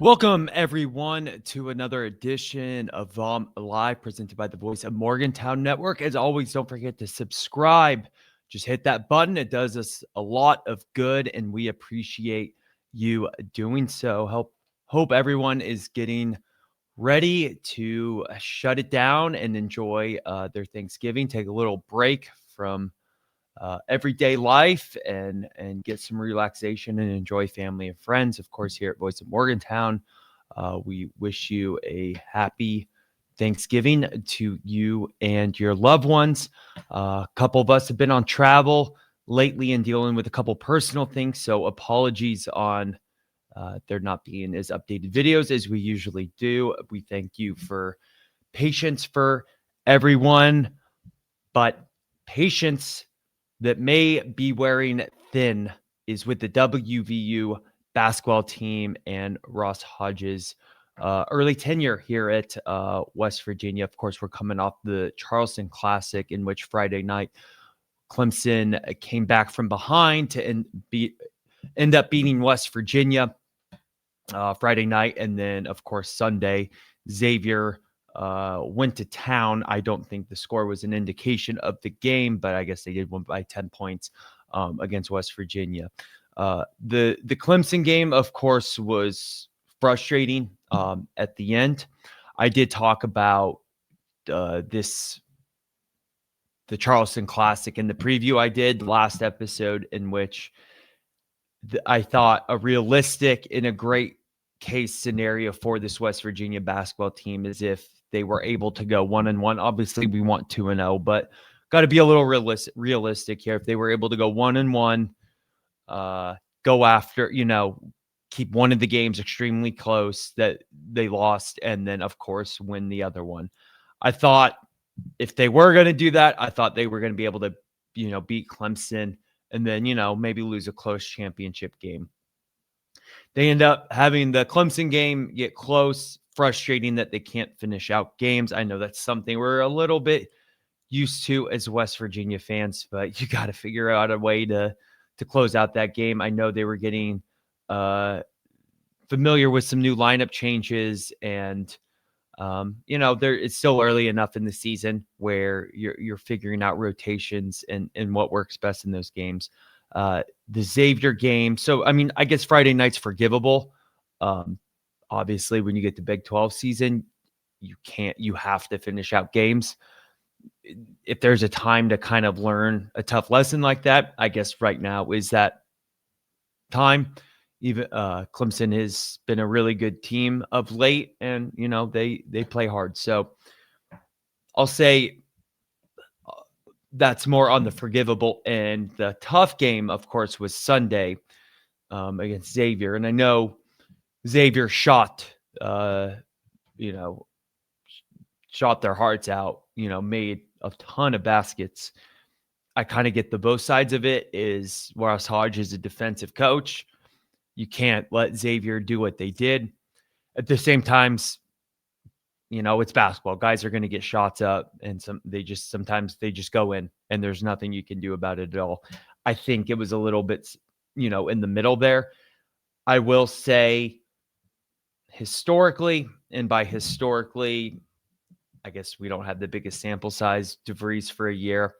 Welcome, everyone, to another edition of VOM Live presented by the Voice of Morgantown Network. As always, don't forget to subscribe. Just hit that button. It does us a lot of good, and we appreciate you doing so. Hope everyone is getting ready to shut it down and enjoy their Thanksgiving. Take a little break from everyday life and get some relaxation and enjoy family and friends. Of course, here at Voice of Morgantown, we wish you a happy Thanksgiving to you and your loved ones. A couple of us have been on travel lately and dealing with a couple personal things, so apologies on there not being as updated videos as we usually do. We thank you for patience for everyone, but patience that may be wearing thin is with the WVU basketball team and Ross Hodge's early tenure here at West Virginia. Of course, we're coming off the Charleston Classic, in which Friday night Clemson came back from behind to end up beating West Virginia Friday night. And then, of course, Sunday, Xavier went to town. I don't think the score was an indication of the game, but I guess they did win by 10 points against West Virginia. The Clemson game, of course, was frustrating at the end. I did talk about the Charleston Classic in the preview I did last episode, in which I thought a realistic and a great case scenario for this West Virginia basketball team is if they were able to go 1-1. Obviously, we want 2-0, but got to be a little realistic here. If they were able to go 1-1, go after, keep one of the games extremely close that they lost, and then, of course, win the other one. I thought if they were going to do that, I thought they were going to be able to, beat Clemson and then, maybe lose a close championship game. They end up having the Clemson game get close, frustrating that they can't finish out games. I know that's something we're a little bit used to as West Virginia fans, but you got to figure out a way to close out that game. I know they were getting familiar with some new lineup changes, and it's still early enough in the season where you're figuring out rotations and what works best in those games. The Xavier game. So, I mean, I guess Friday night's forgivable. Obviously, when you get to Big 12 season, you have to finish out games. If there's a time to kind of learn a tough lesson like that, I guess right now is that time. Even Clemson has been a really good team of late, and they play hard. So I'll say that's more on the forgivable end. The tough game, of course, was Sunday against Xavier, and I know Xavier shot their hearts out. Made a ton of baskets. I kind of get the both sides of it. Is Ross Hodge is a defensive coach. You can't let Xavier do what they did. At the same time, it's basketball. Guys are going to get shots up, and sometimes they just go in, and there's nothing you can do about it at all. I think it was a little bit, in the middle there. I will say historically, and by historically, I guess we don't have the biggest sample size, DeVries for a year.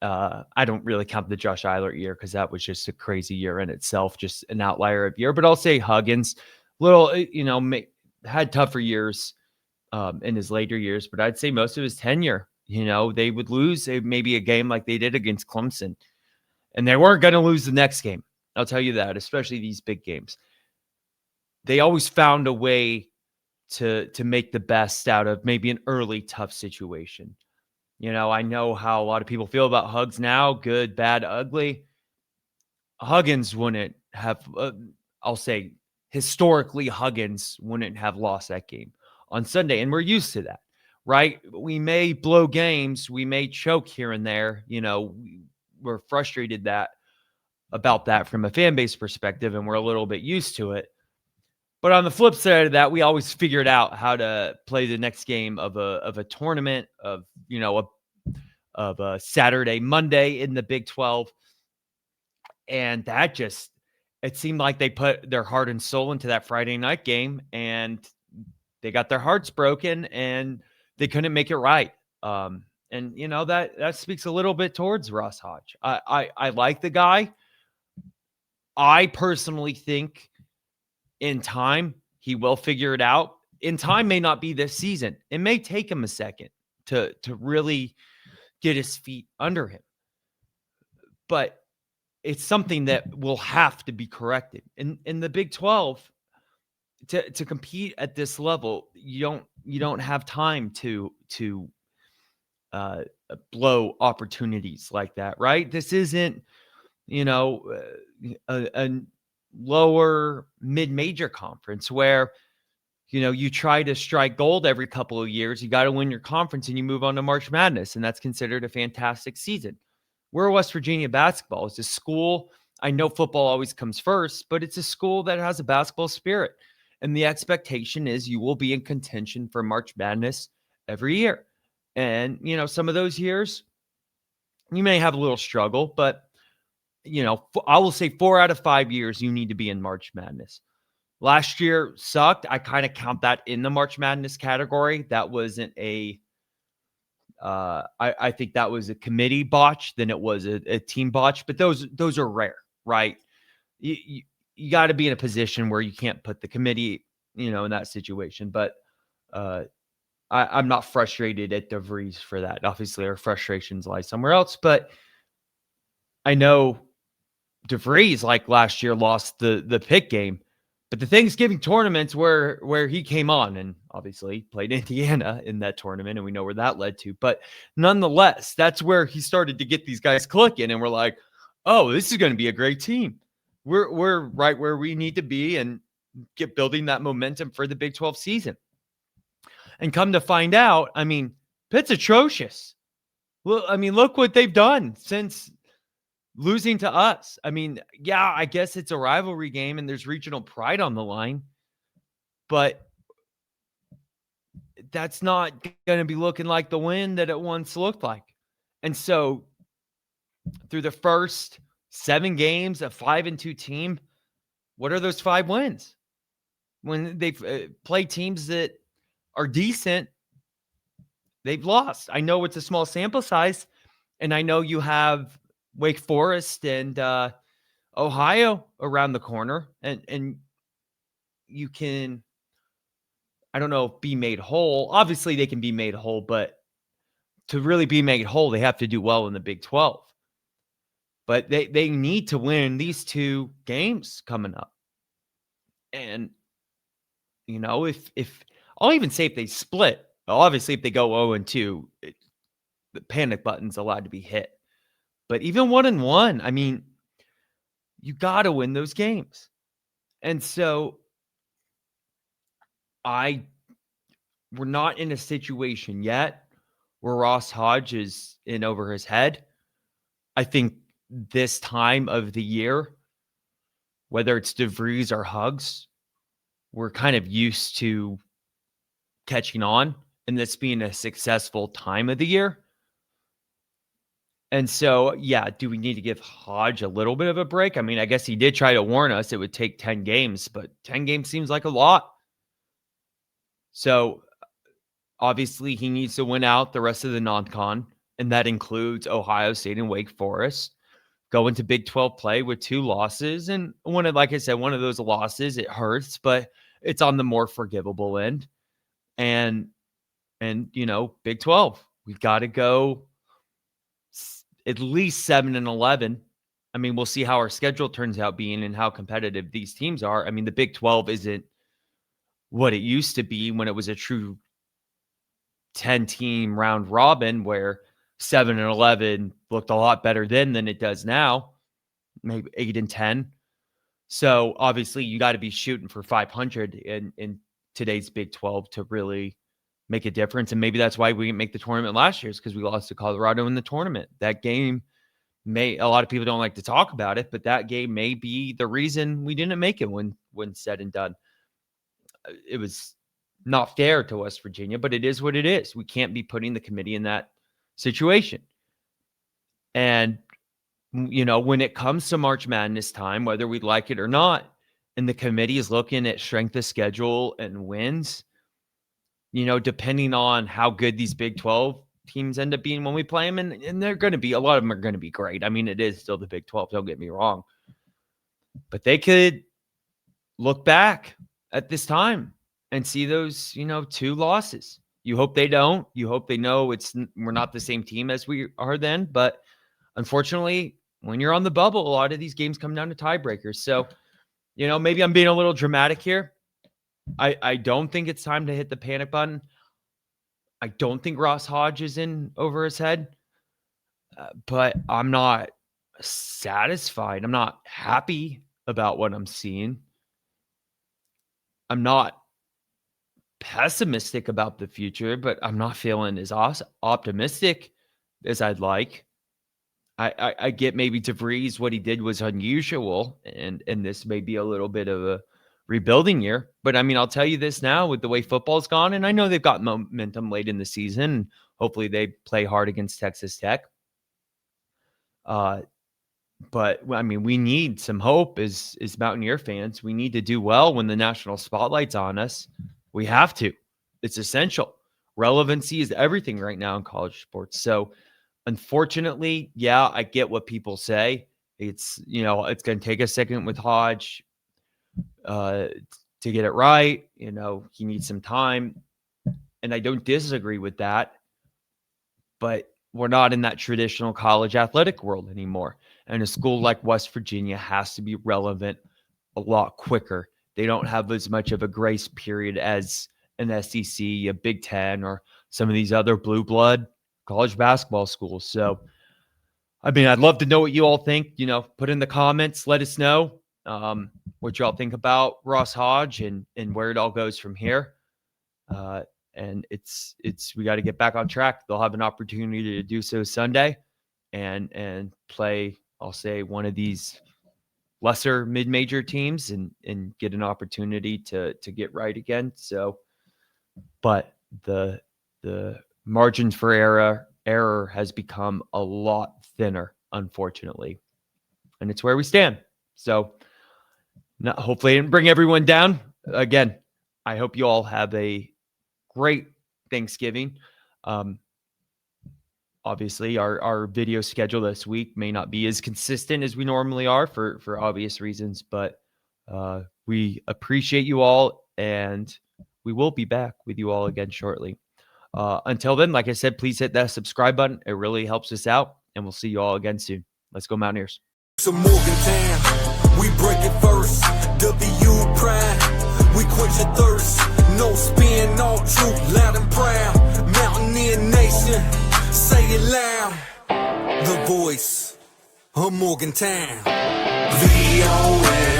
I don't really count the Josh Eilert year because that was just a crazy year in itself, just an outlier of year. But I'll say Huggins, had tougher years in his later years, but I'd say most of his tenure, they would lose maybe a game like they did against Clemson, and they weren't going to lose the next game. I'll tell you that, especially these big games. They always found a way to make the best out of maybe an early tough situation. I know how a lot of people feel about Hugs now, good, bad, ugly. Huggins wouldn't have, I'll say historically, Huggins wouldn't have lost that game on Sunday. And we're used to that, right? We may blow games. We may choke here and there. We're frustrated about that from a fan base perspective, and we're a little bit used to it. But on the flip side of that, we always figured out how to play the next game of a tournament of a Saturday, Monday in the Big 12. And that just it seemed like they put their heart and soul into that Friday night game, and they got their hearts broken, and they couldn't make it right. And that speaks a little bit towards Russ Hodge. I like the guy. I personally think in time he will figure it out. In time may not be this season. It may take him a second to really get his feet under him. But it's something that will have to be corrected. In the Big 12, to compete at this level, you don't have time to uh, blow opportunities like that, right? This isn't a lower mid-major conference where you try to strike gold every couple of years. You got to win your conference and you move on to March Madness, and that's considered a fantastic season. We're West Virginia basketball. It's a school. I know football always comes first, but it's a school that has a basketball spirit. And the expectation is you will be in contention for March Madness every year. And, some of those years, you may have a little struggle, but, I will say 4 out of 5 years you need to be in March Madness. Last year sucked. I kind of count that in the March Madness category. That wasn't I think that was a committee botch than it was a team botch, but those are rare, right? You got to be in a position where you can't put the committee, in that situation. But I'm not frustrated at DeVries for that. Obviously, our frustrations lie somewhere else, but I know DeVries, like last year, lost the pick game. But the Thanksgiving tournaments where he came on and obviously played Indiana in that tournament, and we know where that led to. But nonetheless, that's where he started to get these guys clicking, and we're like, oh, this is going to be a great team. We're right where we need to be and get building that momentum for the Big 12 season. And come to find out, Pitt's atrocious. Well, look what they've done since losing to us. Yeah, I guess it's a rivalry game and there's regional pride on the line, but that's not going to be looking like the win that it once looked like. And so through the first 7 games, a 5-2 team, what are those 5 wins? When they've played teams that are decent, they've lost. I know it's a small sample size, and I know you have Wake Forest and Ohio around the corner, and you can, I don't know, be made whole. Obviously, they can be made whole, but to really be made whole, they have to do well in the Big 12. But they need to win these 2 games coming up. And, if I'll even say if they split, obviously if they go 0-2, the panic button's allowed to be hit. But even 1-1, you got to win those games. And so we're not in a situation yet where Ross Hodge is in over his head. I think this time of the year, whether it's DeVries or Huggs, we're kind of used to catching on and this being a successful time of the year. And so, yeah, do we need to give Hodge a little bit of a break? I guess he did try to warn us it would take 10 games, but 10 games seems like a lot. So, obviously, he needs to win out the rest of the non-con, and that includes Ohio State and Wake Forest. Go into Big 12 play with 2 losses, and like I said, one of those losses, it hurts, but it's on the more forgivable end. And Big 12, we've got to go at least 7-11. We'll see how our schedule turns out being and how competitive these teams are. The Big 12 isn't what it used to be when it was a true 10-team round robin where 7-11 looked a lot better then than it does now, maybe 8-10. So obviously you got to be shooting for 500 in today's Big 12 to really make a difference. And maybe that's why we didn't make the tournament last year, is because we lost to Colorado in the tournament. That game a lot of people don't like to talk about it, but that game may be the reason we didn't make it when said and done. It was not fair to West Virginia, but it is what it is. We can't be putting the committee in that situation. And when it comes to March Madness time, whether we like it or not, and the committee is looking at strength of schedule and wins, depending on how good these Big 12 teams end up being when we play them, and they're going to be, a lot of them are going to be great. I mean, it is still the Big 12, don't get me wrong. But they could look back at this time and see those, 2 losses. You hope they don't. You hope they know we're not the same team as we are then. But unfortunately, when you're on the bubble, a lot of these games come down to tiebreakers. So, maybe I'm being a little dramatic here. I don't think it's time to hit the panic button. I don't think Ross Hodge is in over his head. But I'm not satisfied. I'm not happy about what I'm seeing. I'm not pessimistic about the future, but I'm not feeling as optimistic as I'd like. I get maybe DeVries, what he did was unusual, and this may be a little bit of a rebuilding year. But I mean, I'll tell you this now, with the way football's gone, and I know they've got momentum late in the season, and hopefully they play hard against Texas Tech. But I mean, we need some hope as Mountaineer fans. We need to do well when the national spotlight's on us. We have to. It's essential. Relevancy is everything right now in college sports. So unfortunately, yeah, I get what people say. It's, it's going to take a second with Hodge to get it right. He needs some time. And I don't disagree with that. But we're not in that traditional college athletic world anymore. And a school like West Virginia has to be relevant a lot quicker. They don't have as much of a grace period as an SEC, a Big Ten, or some of these other blue blood college basketball schools. So, I mean, I'd love to know what you all think. Put in the comments, let us know what y'all think about Ross Hodge and where it all goes from here. And we got to get back on track. They'll have an opportunity to do so Sunday and play, I'll say, one of these lesser mid-major teams and get an opportunity to get right again. So, but the margins for error has become a lot thinner, unfortunately. And it's where we stand. So hopefully I didn't bring everyone down. Again, I hope you all have a great Thanksgiving. Obviously, our video schedule this week may not be as consistent as we normally are for obvious reasons, but we appreciate you all, and we will be back with you all again shortly. Until then, like I said, please hit that subscribe button. It really helps us out, and we'll see you all again soon. Let's go Mountaineers. So Morgantown, we break it first. WVU pride, we quench your thirst. No spin, all truth, loud and proud. Mountaineer nation, say it loud. The voice of Morgantown. VOA.